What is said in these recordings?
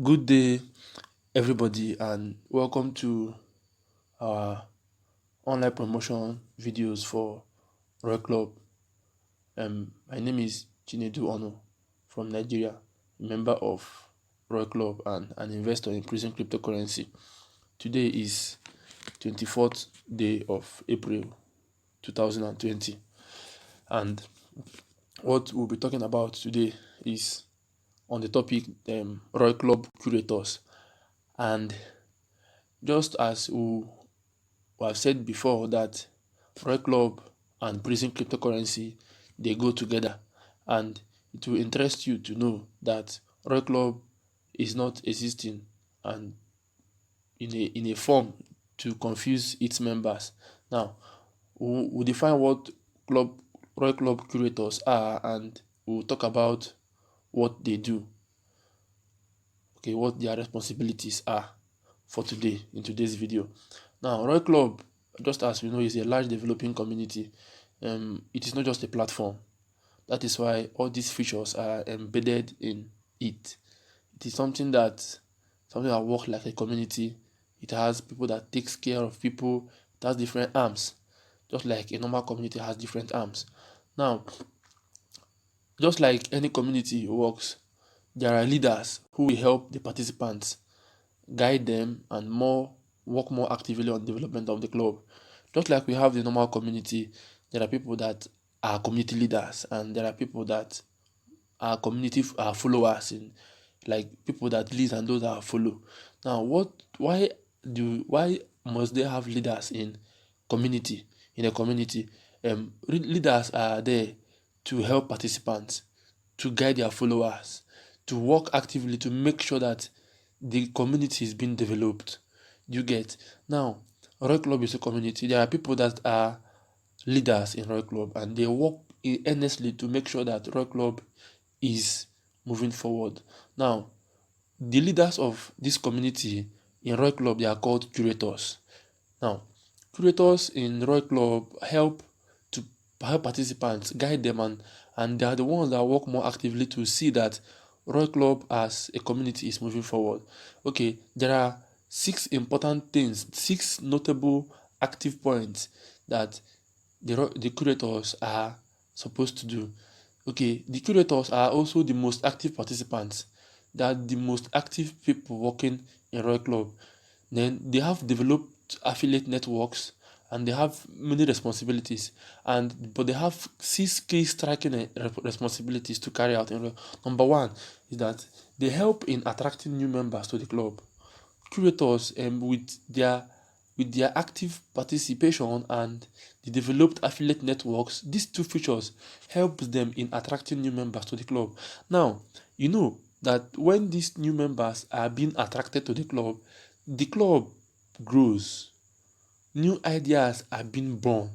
Good day, everybody, and welcome to our online promotion videos for Royal Club. My name is Chinedu Ono from Nigeria, a member of Royal Club and an investor in Prism Cryptocurrency. Today is 24th day of April 2020, and what we'll be talking about today is on the topic Royal Club curators. And just as we have said before that Royal Club and Prism Cryptocurrency, they go together, and it will interest you to know that Royal Club is not existing and in a form to confuse its members. Now, we'll define what Royal Club curators are, and we'll talk about what they do, okay, what their responsibilities are for today in today's video. Now, Royal Club, just as we know, is a large developing community. It is not just a platform. That is why all these features are embedded in it. It is something that works like a community. It has people that takes care of people. It has different arms, just like a normal community has different arms. Now, just like any community works, there are leaders who will help the participants, guide them, and work more actively on development of the club. Just like we have the normal community, there are people that are community leaders, and there are people that are community followers, in like people that lead and those that follow. Now, why must they have leaders in a community? Leaders are there to help participants, to guide their followers, to work actively to make sure that the community is being developed. You get? Now, Royal Club is a community. There are people that are leaders in Royal Club, and they work earnestly to make sure that Royal Club is moving forward. Now, the leaders of this community in Royal Club, they are called curators. Now, curators in Royal Club help participants, guide them, and they are the ones that work more actively to see that Royal Club as a community is moving forward. Okay, there are six notable active points that the curators are supposed to do. Okay, the curators are also the most active participants. They are the most active people working in Royal Club. Then they have developed affiliate networks, and they have many responsibilities, but they have six key striking responsibilities to carry out. Number one is that they help in attracting new members to the club. Curators, with their active participation and the developed affiliate networks, these two features helps them in attracting new members to the club. Now, you know that when these new members are being attracted to the club grows. New ideas are being born.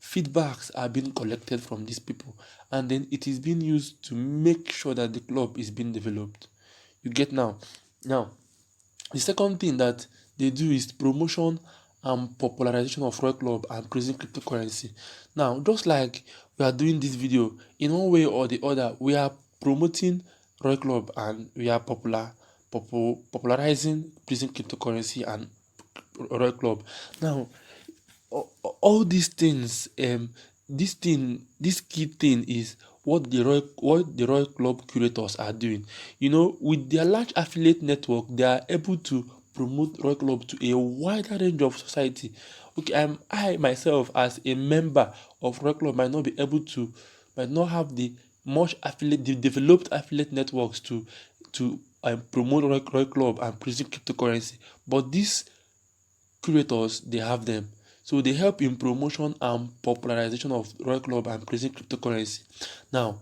Feedbacks are being collected from these people, and then it is being used to make sure that the club is being developed. You get now? Now, the second thing that they do is promotion and popularization of Royal Club and Prism Cryptocurrency. Now, just like we are doing this video, in one way or the other, we are promoting Royal Club and we are popularizing Prism Cryptocurrency and Royal Club. Now, all these things, this key thing is what the Royal Club curators are doing. With their large affiliate network, they are able to promote Royal Club to a wider range of society. Okay, I myself as a member of Royal Club might not have the developed affiliate networks to promote Royal Club and Prism Cryptocurrency, but these curators, they have them. So they help in promotion and popularization of Royal Club and Prism Cryptocurrency. Now,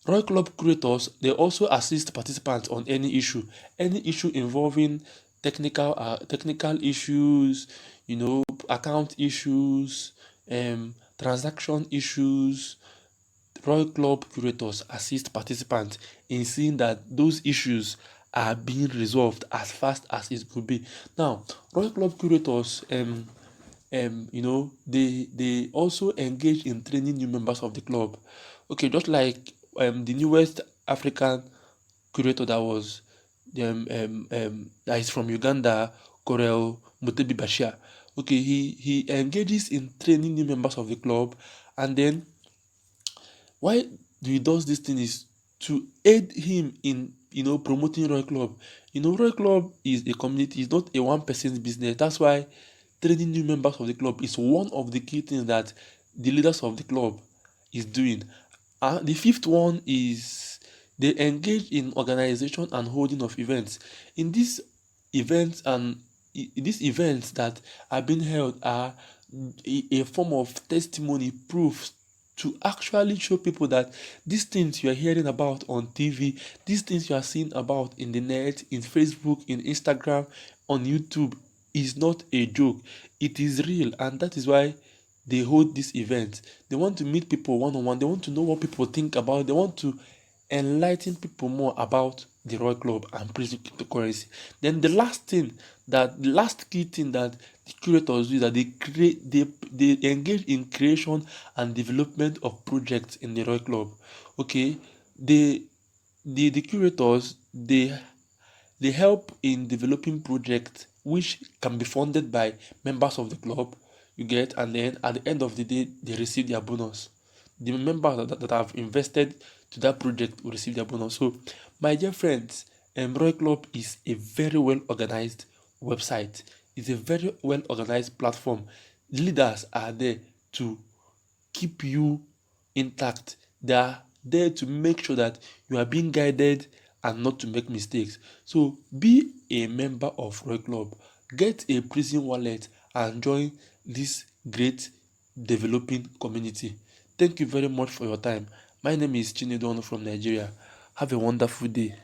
Royal Club curators, they also assist participants on any issue involving technical issues, account issues, transaction issues. Royal Club curators assist participants in seeing that those issues are being resolved as fast as it could be. Now, Royal Club curators, they also engage in training new members of the club. Okay, just like the newest African curator that was that is from Uganda, Corel Mutebi Bashir. Okay, he engages in training new members of the club, and then why he does this thing is to aid him in promoting Roy Club. Roy Club is a community, it's not a one person's business. That's why training new members of the club is one of the key things that the leaders of the club is doing. The fifth one is they engage in organization and holding of events. In these events these events that are being held are a form of testimony, proofs to actually show people that these things you are hearing about on TV, these things you are seeing about in the net, in Facebook, in Instagram, on YouTube, is not a joke. It is real, and that is why they hold this event. They want to meet people one on one. They want to know what people think about. They want to enlighten people more about the Roy Club and prison cryptocurrency. Then the last key thing that the curators do is that they engage in creation and development of projects in the Roy Club. Okay, the curators they help in developing projects which can be funded by members of the club, you get, and then at the end of the day, they receive their bonus. The members that have invested to that project will receive their bonus. So, my dear friends, Roy Club is a very well organized website. It's a very well organized platform. Leaders are there to keep you intact. They are there to make sure that you are being guided and not to make mistakes. So be a member of Roy Club. Get a prison wallet and join this great developing community. Thank you very much for your time. My name is Chinedu Onu from Nigeria. Have a wonderful day.